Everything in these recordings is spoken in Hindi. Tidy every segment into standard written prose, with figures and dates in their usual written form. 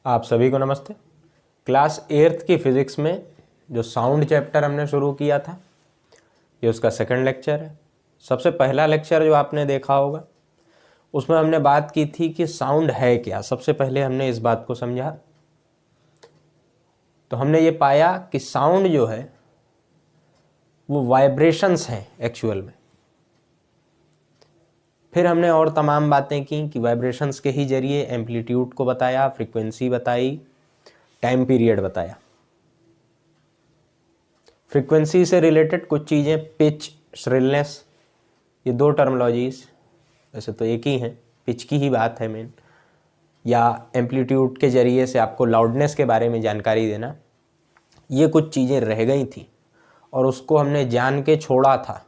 आप सभी को नमस्ते। क्लास 8th की फिज़िक्स में जो साउंड चैप्टर हमने शुरू किया था, ये उसका सेकंड लेक्चर है। सबसे पहला लेक्चर जो आपने देखा होगा उसमें हमने बात की थी कि साउंड है क्या। सबसे पहले हमने इस बात को समझा, तो हमने ये पाया कि साउंड जो है वो वाइब्रेशंस हैं एक्चुअल में। फिर हमने और तमाम बातें की कि वाइब्रेशंस के ही जरिए एम्पलीट्यूड को बताया, फ्रीक्वेंसी बताई, टाइम पीरियड बताया। फ्रीक्वेंसी से रिलेटेड कुछ चीज़ें, पिच, श्रिलनेस, ये दो टर्मोलॉजीज वैसे तो एक ही हैं, पिच की ही बात है मेन, या एम्पलीट्यूड के जरिए से आपको लाउडनेस के बारे में जानकारी देना, ये कुछ चीज़ें रह गई थी और उसको हमने जान के छोड़ा था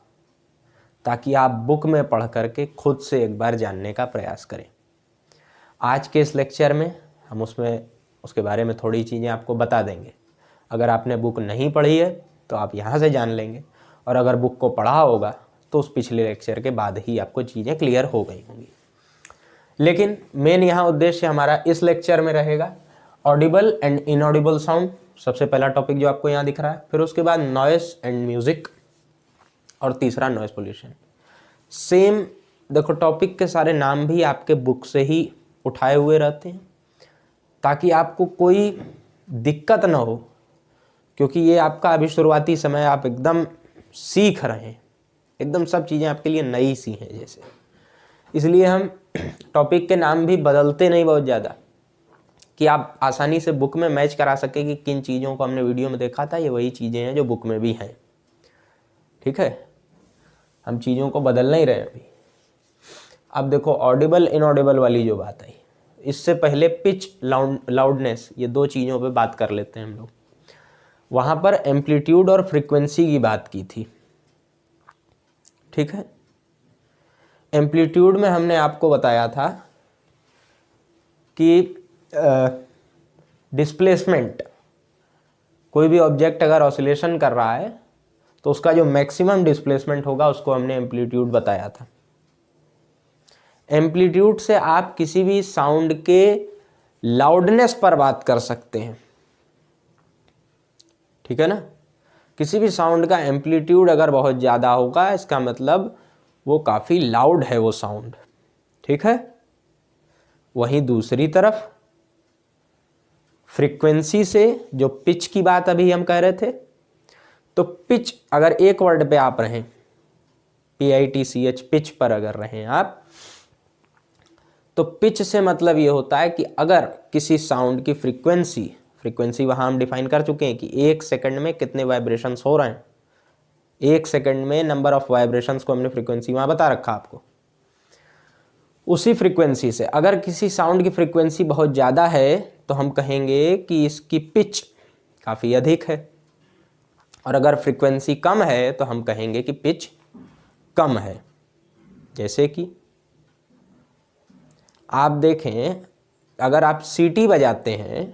ताकि आप बुक में पढ़ करके खुद से एक बार जानने का प्रयास करें। आज के इस लेक्चर में हम उसके बारे में थोड़ी चीज़ें आपको बता देंगे। अगर आपने बुक नहीं पढ़ी है तो आप यहाँ से जान लेंगे, और अगर बुक को पढ़ा होगा तो उस पिछले लेक्चर के बाद ही आपको चीज़ें क्लियर हो गई होंगी। लेकिन मेन यहाँ उद्देश्य हमारा इस लेक्चर में रहेगा ऑडिबल एंड इनऑडिबल साउंड, सबसे पहला टॉपिक जो आपको यहाँ दिख रहा है। फिर उसके बाद नॉइस एंड म्यूज़िक, और तीसरा नॉइस पोल्यूशन। सेम देखो, टॉपिक के सारे नाम भी आपके बुक से ही उठाए हुए रहते हैं ताकि आपको कोई दिक्कत ना हो, क्योंकि ये आपका अभी शुरुआती समय, आप एकदम सीख रहे हैं, एकदम सब चीज़ें आपके लिए नई सी हैं जैसे। इसलिए हम टॉपिक के नाम भी बदलते नहीं बहुत ज़्यादा, कि आप आसानी से बुक में मैच करा सके कि किन चीज़ों को हमने वीडियो में देखा था, ये वही चीज़ें हैं जो बुक में भी हैं। ठीक है, हम चीज़ों को बदल नहीं रहे अभी। अब देखो, ऑडिबल इनऑडिबल वाली जो बात आई, इससे पहले पिच, लाउडनेस, ये दो चीज़ों पे बात कर लेते हैं हम लोग। वहाँ पर एम्पलीट्यूड और फ्रीक्वेंसी की बात की थी। ठीक है, एम्पलीट्यूड में हमने आपको बताया था कि डिस्प्लेसमेंट, कोई भी ऑब्जेक्ट अगर ऑसिलेशन कर रहा है तो उसका जो मैक्सिमम डिस्प्लेसमेंट होगा उसको हमने एम्पलीट्यूड बताया था। एम्पलीट्यूड से आप किसी भी साउंड के लाउडनेस पर बात कर सकते हैं। ठीक है ना, किसी भी साउंड का एम्पलीट्यूड अगर बहुत ज़्यादा होगा, इसका मतलब वो काफ़ी लाउड है वो साउंड। ठीक है, वहीं दूसरी तरफ फ्रीक्वेंसी से, जो पिच की बात अभी हम कह रहे थे, तो पिच अगर एक वर्ड पे आप रहें, PITCH, पिच पर अगर रहें आप, तो पिच से मतलब ये होता है कि अगर किसी साउंड की फ्रीक्वेंसी वहाँ हम डिफाइन कर चुके हैं कि एक सेकंड में कितने वाइब्रेशंस हो रहे हैं। एक सेकंड में नंबर ऑफ वाइब्रेशंस को हमने फ्रीक्वेंसी वहाँ बता रखा आपको। उसी फ्रीक्वेंसी से अगर किसी साउंड की फ्रीक्वेंसी बहुत ज़्यादा है तो हम कहेंगे कि इसकी पिच काफ़ी अधिक है, और अगर फ्रीक्वेंसी कम है तो हम कहेंगे कि पिच कम है। जैसे कि आप देखें, अगर आप सीटी बजाते हैं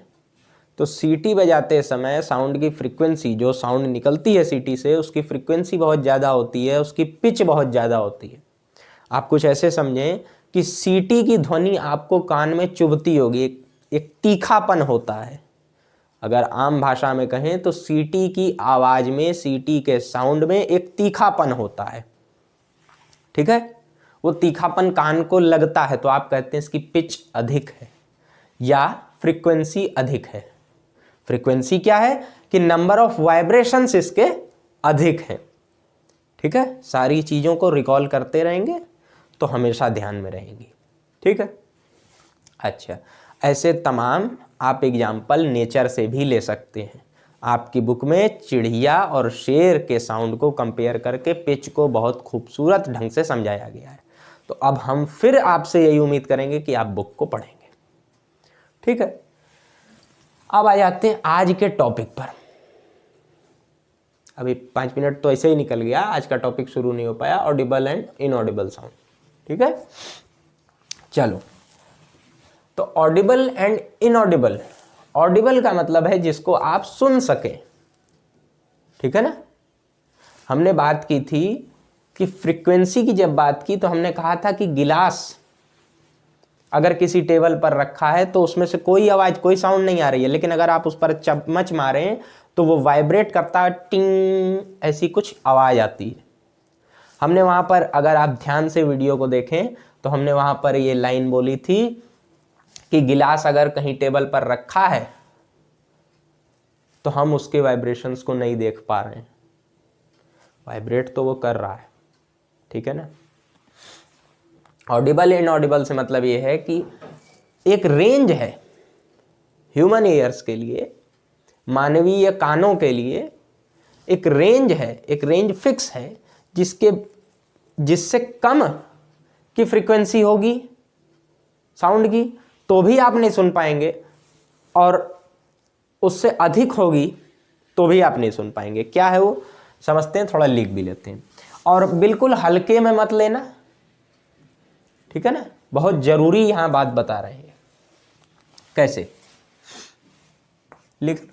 तो सीटी बजाते समय साउंड की फ्रीक्वेंसी, जो साउंड निकलती है सीटी से, उसकी फ्रीक्वेंसी बहुत ज़्यादा होती है, उसकी पिच बहुत ज़्यादा होती है। आप कुछ ऐसे समझें कि सीटी की ध्वनि आपको कान में चुभती होगी, एक तीखापन होता है। अगर आम भाषा में कहें तो सीटी की आवाज़ में, सीटी के साउंड में एक तीखापन होता है। ठीक है, वो तीखापन कान को लगता है, तो आप कहते हैं इसकी पिच अधिक है या फ्रीक्वेंसी अधिक है। फ्रीक्वेंसी क्या है कि नंबर ऑफ वाइब्रेशंस इसके अधिक हैं। ठीक है, सारी चीज़ों को रिकॉल करते रहेंगे तो हमेशा ध्यान में रहेंगी। ठीक है, अच्छा, ऐसे तमाम आप एग्जाम्पल नेचर से भी ले सकते हैं। आपकी बुक में चिड़िया और शेर के साउंड को कंपेयर करके पिच को बहुत खूबसूरत ढंग से समझाया गया है। तो अब हम फिर आपसे यही उम्मीद करेंगे कि आप बुक को पढ़ेंगे। ठीक है, अब आ जाते हैं आज के टॉपिक पर। अभी 5 मिनट तो ऐसे ही निकल गया, आज का टॉपिक शुरू नहीं हो पाया, ऑडिबल एंड इनऑडिबल साउंड। ठीक है, चलो, तो ऑडिबल एंड इनऑडिबल। ऑडिबल का मतलब है जिसको आप सुन सकें। ठीक है ना, हमने बात की थी कि फ्रीक्वेंसी की जब बात की तो हमने कहा था कि गिलास अगर किसी टेबल पर रखा है तो उसमें से कोई आवाज़, कोई साउंड नहीं आ रही है, लेकिन अगर आप उस पर चम्मच मारें तो वो वाइब्रेट करता है, टिंग, ऐसी कुछ आवाज़ आती है। हमने वहाँ पर, अगर आप ध्यान से वीडियो को देखें तो हमने वहाँ पर ये लाइन बोली थी कि गिलास अगर कहीं टेबल पर रखा है तो हम उसके वाइब्रेशंस को नहीं देख पा रहे हैं, वाइब्रेट तो वो कर रहा है, ठीक है ना। ऑडिबल इनऑडिबल से मतलब ये है कि एक रेंज है ह्यूमन ईयर्स के लिए, मानवीय कानों के लिए एक रेंज है, एक रेंज फिक्स है जिससे कम की फ्रीक्वेंसी होगी साउंड की तो भी आप नहीं सुन पाएंगे, और उससे अधिक होगी तो भी आप नहीं सुन पाएंगे। क्या है वो, समझते हैं, थोड़ा लिख भी लेते हैं। और बिल्कुल हल्के में मत लेना, ठीक है ना, बहुत जरूरी यहां बात बता रहे हैं। कैसे, लिख,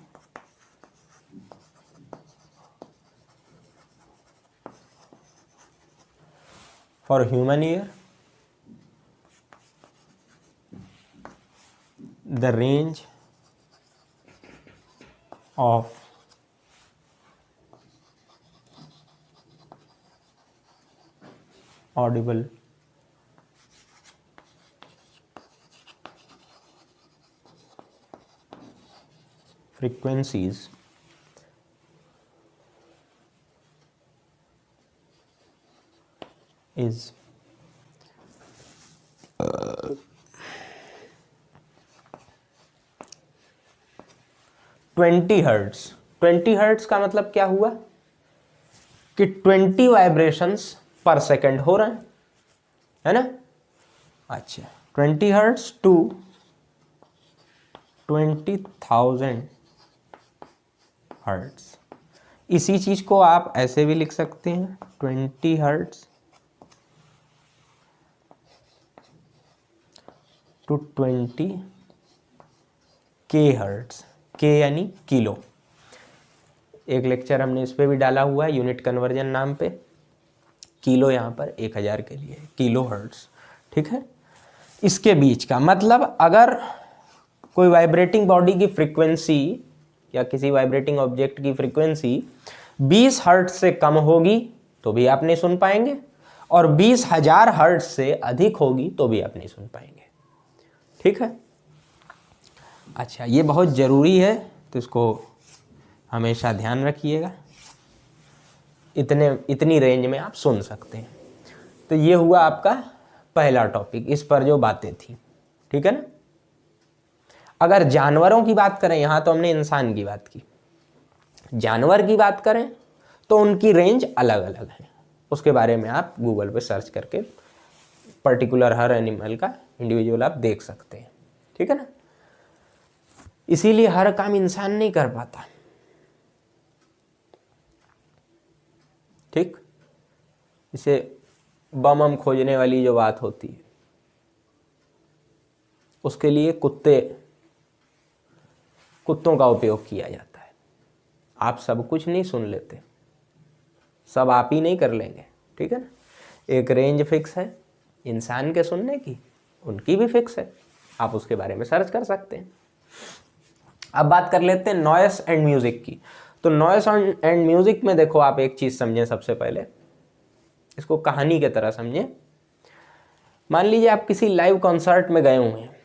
for human ear the range of audible frequencies is 20 hertz. 20 hertz का मतलब क्या हुआ कि 20 वाइब्रेशंस पर सेकंड हो रहे हैं, है ना। अच्छा, 20 हर्ट्ज टू 20,000 हर्ट्ज। इसी चीज को आप ऐसे भी लिख सकते हैं, 20 हर्ट्ज टू 20 के हर्ट्ज, के यानी किलो। एक लेक्चर हमने इस पे भी डाला हुआ है यूनिट कन्वर्जन नाम पे। किलो यहाँ पर 1000 के लिए, किलो हर्ट्ज, ठीक है। इसके बीच का मतलब, अगर कोई वाइब्रेटिंग बॉडी की फ्रीक्वेंसी या किसी वाइब्रेटिंग ऑब्जेक्ट की फ्रीक्वेंसी 20 हर्ट्ज से कम होगी तो भी आप नहीं सुन पाएंगे, और 20,000 हर्ट्ज से अधिक होगी तो भी आप नहीं सुन पाएंगे, ठीक है। अच्छा, ये बहुत ज़रूरी है तो इसको हमेशा ध्यान रखिएगा। इतनी रेंज में आप सुन सकते हैं। तो ये हुआ आपका पहला टॉपिक, इस पर जो बातें थी, ठीक है ना। अगर जानवरों की बात करें, यहाँ तो हमने इंसान की बात की, जानवर की बात करें तो उनकी रेंज अलग अलग है। उसके बारे में आप गूगल पे सर्च करके पर्टिकुलर हर एनिमल का इंडिविजुअल आप देख सकते हैं, ठीक है ना। इसीलिए हर काम इंसान नहीं कर पाता, ठीक। इसे बम खोजने वाली जो बात होती है, उसके लिए कुत्तों का उपयोग किया जाता है। आप सब कुछ नहीं सुन लेते, सब आप ही नहीं कर लेंगे, ठीक है ना। एक रेंज फिक्स है इंसान के सुनने की, उनकी भी फिक्स है, आप उसके बारे में सर्च कर सकते हैं। अब बात कर लेते हैं नॉइस एंड म्यूजिक की। तो नॉइस एंड म्यूजिक में देखो, आप एक चीज समझें, सबसे पहले इसको कहानी की तरह समझें। मान लीजिए आप किसी लाइव कॉन्सर्ट में गए हुए हैं,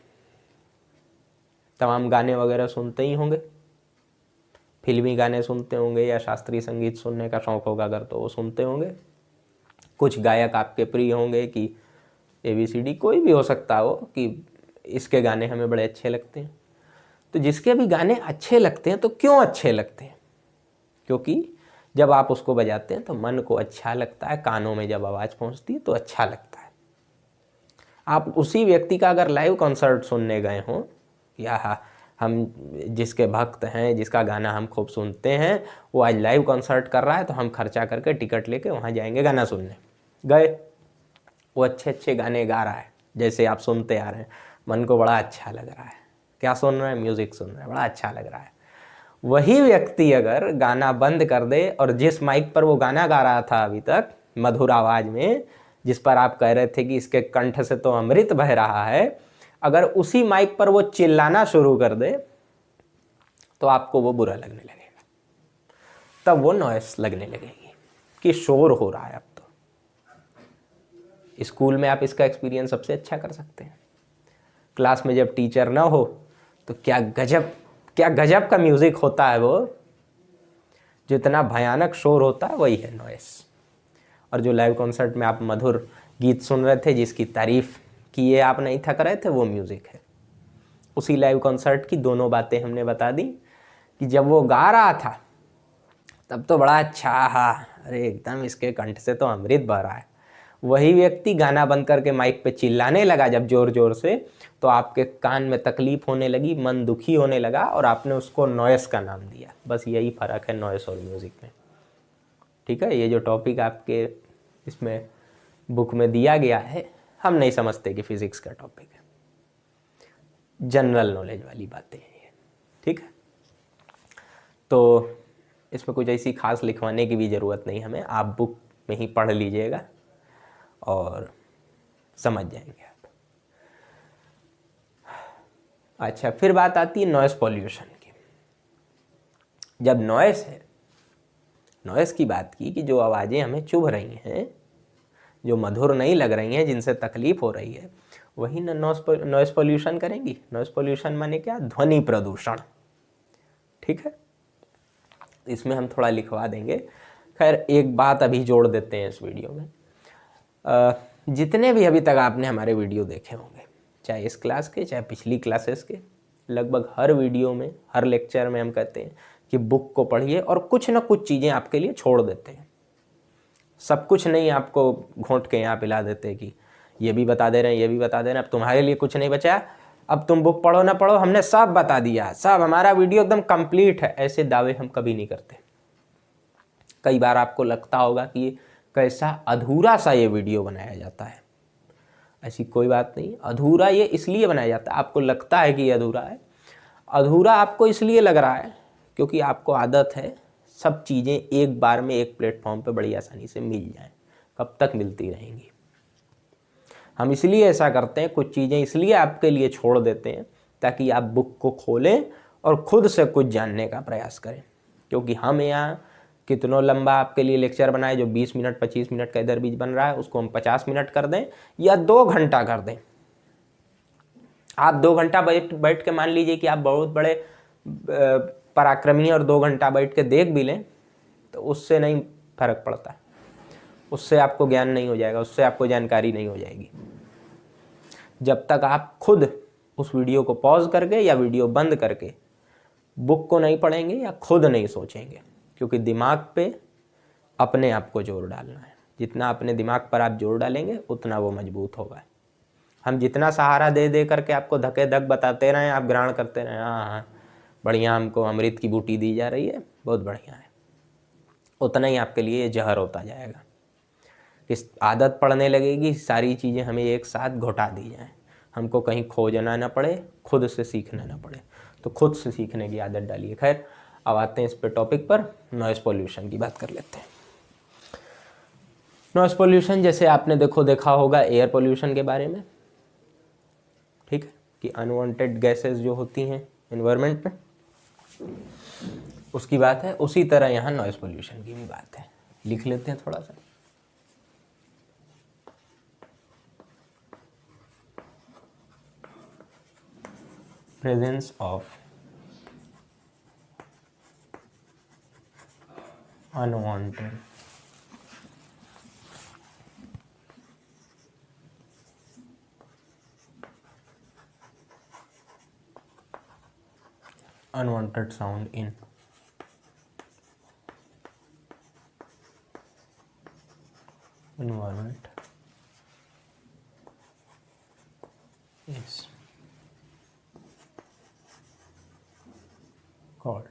तमाम गाने वगैरह सुनते ही होंगे, फिल्मी गाने सुनते होंगे या शास्त्रीय संगीत सुनने का शौक होगा अगर तो वो सुनते होंगे। कुछ गायक आपके प्रिय होंगे कि ABCD कोई भी हो सकता हो कि इसके गाने हमें बड़े अच्छे लगते हैं। तो जिसके भी गाने अच्छे लगते हैं, तो क्यों अच्छे लगते हैं? क्योंकि जब आप उसको बजाते हैं तो मन को अच्छा लगता है, कानों में जब आवाज़ पहुंचती है तो अच्छा लगता है। आप उसी व्यक्ति का अगर लाइव कॉन्सर्ट सुनने गए हों, या हम जिसके भक्त हैं, जिसका गाना हम खूब सुनते हैं, वो आज लाइव कॉन्सर्ट कर रहा है, तो हम खर्चा करके टिकट लेके वहाँ जाएंगे गाना सुनने। गए, वो अच्छे अच्छे गाने गा रहा है, जैसे आप सुनते आ रहे हैं, मन को बड़ा अच्छा लग रहा है। क्या सुन रहे हैं? म्यूज़िक सुन रहे हैं, बड़ा अच्छा लग रहा है। वही व्यक्ति अगर गाना बंद कर दे और जिस माइक पर वो गाना गा रहा था अभी तक मधुर आवाज़ में, जिस पर आप कह रहे थे कि इसके कंठ से तो अमृत बह रहा है, अगर उसी माइक पर वो चिल्लाना शुरू कर दे तो आपको वो बुरा लगने लगेगा, तब वो नॉइस लगने लगेगी कि शोर हो रहा है। अब तो स्कूल में आप इसका एक्सपीरियंस सबसे अच्छा कर सकते हैं। क्लास में जब टीचर ना हो तो क्या गजब का म्यूजिक होता है, वो जितना भयानक शोर होता है वही है नॉइस। और जो लाइव कॉन्सर्ट में आप मधुर गीत सुन रहे थे, जिसकी तारीफ किए आप नहीं थक रहे थे, वो म्यूजिक है। उसी लाइव कॉन्सर्ट की दोनों बातें हमने बता दी कि जब वो गा रहा था तब तो बड़ा अच्छा, हाँ अरे एकदम इसके कंठ से तो अमृत बह रहा है। वही व्यक्ति गाना बंद करके माइक पे चिल्लाने लगा जब जोर जोर से, तो आपके कान में तकलीफ होने लगी, मन दुखी होने लगा, और आपने उसको नॉइस का नाम दिया। बस यही फ़र्क है नॉइस और म्यूज़िक में। ठीक है, ये जो टॉपिक आपके इसमें बुक में दिया गया है, हम नहीं समझते कि फिज़िक्स का टॉपिक है, जनरल नॉलेज वाली बातें हैं ये। ठीक है, तो इसमें कुछ ऐसी खास लिखवाने की भी ज़रूरत नहीं हमें, आप बुक में ही पढ़ लीजिएगा और समझ जाएंगे आप। अच्छा, फिर बात आती है नॉइस पॉल्यूशन की। जब नॉइस है, नॉइस की बात की कि जो आवाज़ें हमें चुभ रही हैं, जो मधुर नहीं लग रही हैं, जिनसे तकलीफ हो रही है, वही ना नॉइस पॉल्यूशन करेंगी। नॉइस पॉल्यूशन माने क्या? ध्वनि प्रदूषण। ठीक है, इसमें हम थोड़ा लिखवा देंगे। खैर, एक बात अभी जोड़ देते हैं इस वीडियो में। जितने भी अभी तक आपने हमारे वीडियो देखे होंगे, चाहे इस क्लास के चाहे पिछली क्लासेस के, लगभग हर वीडियो में, हर लेक्चर में हम कहते हैं कि बुक को पढ़िए और कुछ ना कुछ चीज़ें आपके लिए छोड़ देते हैं। सब कुछ नहीं आपको घोंट के यहाँ पिला देते कि ये भी बता दे रहे हैं, ये भी बता दे रहे हैं, अब तुम्हारे लिए कुछ नहीं बचा, अब तुम बुक पढ़ो ना पढ़ो, हमने सब बता दिया, सब हमारा वीडियो एकदम कंप्लीट है। ऐसे दावे हम कभी नहीं करते। कई बार आपको लगता होगा कि कैसा अधूरा सा ये वीडियो बनाया जाता है। ऐसी कोई बात नहीं। अधूरा ये इसलिए बनाया जाता है, आपको लगता है कि ये अधूरा है। अधूरा आपको इसलिए लग रहा है क्योंकि आपको आदत है सब चीज़ें एक बार में एक प्लेटफॉर्म पे बड़ी आसानी से मिल जाएं। कब तक मिलती रहेंगी? हम इसलिए ऐसा करते हैं, कुछ चीज़ें इसलिए आपके लिए छोड़ देते हैं ताकि आप बुक को खोलें और ख़ुद से कुछ जानने का प्रयास करें। क्योंकि हम यहाँ कितना लंबा आपके लिए लेक्चर बनाए, जो 20 मिनट 25 मिनट का इधर बीच बन रहा है, उसको हम 50 मिनट कर दें या 2 घंटा कर दें। आप 2 घंटा बैठ के मान लीजिए कि आप बहुत बड़े पराक्रमी और 2 घंटा बैठ के देख भी लें, तो उससे नहीं फर्क पड़ता। उससे आपको ज्ञान नहीं हो जाएगा, उससे आपको जानकारी नहीं हो जाएगी। जब तक आप खुद उस वीडियो को पॉज करके या वीडियो बंद करके बुक को नहीं पढ़ेंगे या खुद नहीं सोचेंगे। क्योंकि दिमाग पे अपने आप को जोर डालना है। जितना अपने दिमाग पर आप जोर डालेंगे उतना वो मजबूत होगा। हम जितना सहारा दे दे करके आपको धके धक बताते रहें, आप ग्रहण करते रहें, हाँ हाँ बढ़िया, हमको अमृत की बूटी दी जा रही है, बहुत बढ़िया है, उतना ही आपके लिए जहर होता जाएगा। इस आदत पड़ने लगेगी, सारी चीज़ें हमें एक साथ घुटा दी जाएँ, हमको कहीं खोजना ना पड़े, खुद से सीखना ना पड़े। तो खुद से सीखने की आदत डालिए। खैर, अब आते हैं इस पे टॉपिक पर, नॉइज़ पॉल्यूशन की बात कर लेते हैं। नॉइज़ पॉल्यूशन जैसे आपने देखा होगा एयर पॉल्यूशन के बारे में, ठीक है, कि अनवांटेड गैसेस जो होती हैं एनवायरनमेंट में, उसकी बात है। उसी तरह यहाँ नॉइज़ पॉल्यूशन की भी बात है। लिख लेते हैं थोड़ा सा। Presence of unwanted sound in environment is called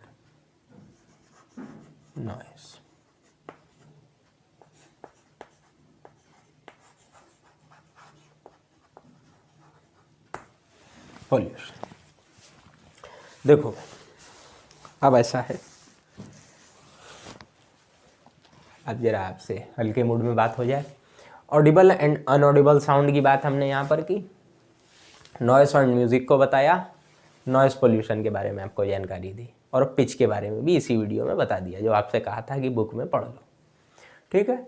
noise. Pollution. देखो, अब ऐसा है, अब जरा आपसे हल्के मूड में बात हो जाए। ऑडिबल एंड अनऑडिबल साउंड की बात हमने यहाँ पर की। नॉइस और म्यूज़िक को बताया, नॉइस पोल्यूशन के बारे में आपको जानकारी दी, और पिच के बारे में भी इसी वीडियो में बता दिया जो आपसे कहा था कि बुक में पढ़ लो। ठीक है।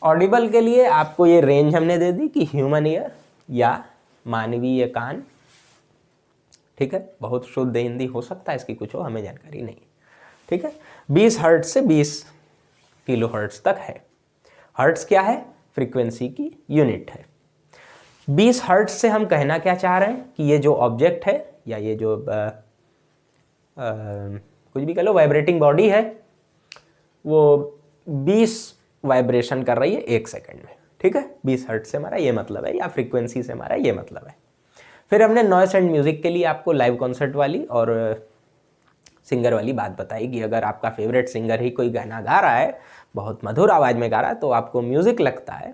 ऑडिबल के लिए आपको ये रेंज हमने दे दी कि ह्यूमन ईयर या मानवीय कान। ठीक है, बहुत शुद्ध हिंदी हो सकता है इसकी कुछ हो, हमें जानकारी नहीं। ठीक है, 20 हर्ट्ज से 20 किलो हर्ट्ज तक है। हर्ट्ज क्या है? फ्रीक्वेंसी की यूनिट है। 20 हर्ट्ज से हम कहना क्या चाह रहे हैं कि ये जो ऑब्जेक्ट है या ये जो कुछ भी कह लो वाइब्रेटिंग बॉडी है, वो 20 वाइब्रेशन कर रही है 1 सेकंड में। ठीक है, 20 हर्ट्ज से हमारा ये मतलब है, या फ्रीक्वेंसी से हमारा ये मतलब है। फिर हमने नॉइस एंड म्यूज़िक के लिए आपको लाइव कॉन्सर्ट वाली और सिंगर वाली बात बताई कि अगर आपका फेवरेट सिंगर ही कोई गाना गा रहा है, बहुत मधुर आवाज़ में गा रहा है, तो आपको म्यूज़िक लगता है।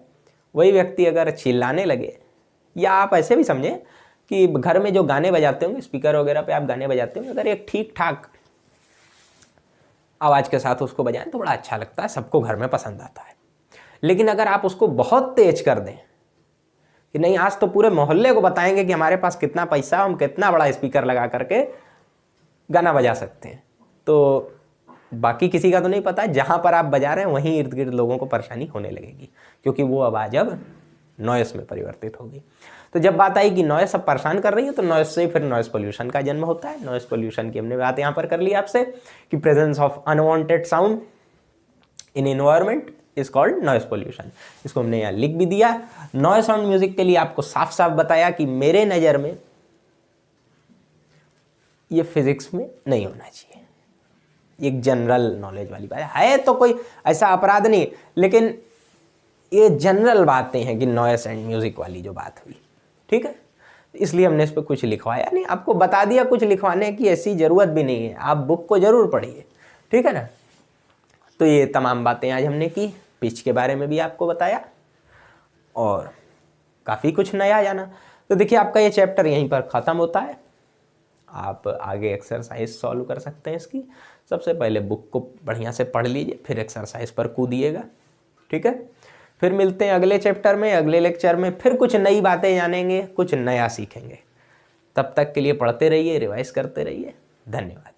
वही व्यक्ति अगर चिल्लाने लगे, या आप ऐसे भी समझें कि घर में जो गाने बजाते होंगे, स्पीकर वगैरह पे आप गाने बजाते होंगे, अगर एक ठीक ठाक आवाज़ के साथ उसको बजाएं तो बड़ा अच्छा लगता है, सबको घर में पसंद आता है। लेकिन अगर आप उसको बहुत तेज कर दें कि नहीं आज तो पूरे मोहल्ले को बताएंगे कि हमारे पास कितना पैसा, हम कितना बड़ा स्पीकर लगा करके गाना बजा सकते हैं, तो बाकी किसी का तो नहीं पता, जहाँ पर आप बजा रहे हैं वहीं इर्द गिर्द लोगों को परेशानी होने लगेगी, क्योंकि वो आवाज़ अब नॉइस में परिवर्तित होगी। तो जब बात आई कि नॉइस अब परेशान कर रही है, तो नॉइस से फिर नॉइस पोल्यूशन का जन्म होता है। नॉइस पोल्यूशन की हमने बात यहाँ पर कर ली आपसे कि presence of unwanted sound in environment is called noise pollution. इसको हमने यहाँ लिख भी दिया। नॉइस और म्यूजिक के लिए आपको साफ साफ बताया कि मेरे नज़र में ये फिजिक्स में नहीं होना चाहिए, एक जनरल नॉलेज वाली बात है, तो कोई ऐसा अपराध नहीं, लेकिन ये जनरल बातें हैं कि नॉइस एंड म्यूजिक वाली जो बात हुई। ठीक है, इसलिए हमने इस पर कुछ लिखवाया नहीं, आपको बता दिया, कुछ लिखवाने की ऐसी ज़रूरत भी नहीं है, आप बुक को ज़रूर पढ़िए। ठीक है ना। तो ये तमाम बातें आज हमने की, पिच के बारे में भी आपको बताया और काफ़ी कुछ नया जाना। तो देखिए आपका ये चैप्टर यहीं पर ख़त्म होता है। आप आगे एक्सरसाइज सॉल्व कर सकते हैं इसकी। सबसे पहले बुक को बढ़िया से पढ़ लीजिए, फिर एक्सरसाइज पर कूदिएगा। ठीक है, फिर मिलते हैं अगले चैप्टर में, अगले लेक्चर में, फिर कुछ नई बातें जानेंगे, कुछ नया सीखेंगे। तब तक के लिए पढ़ते रहिए, रिवाइज करते रहिए। धन्यवाद।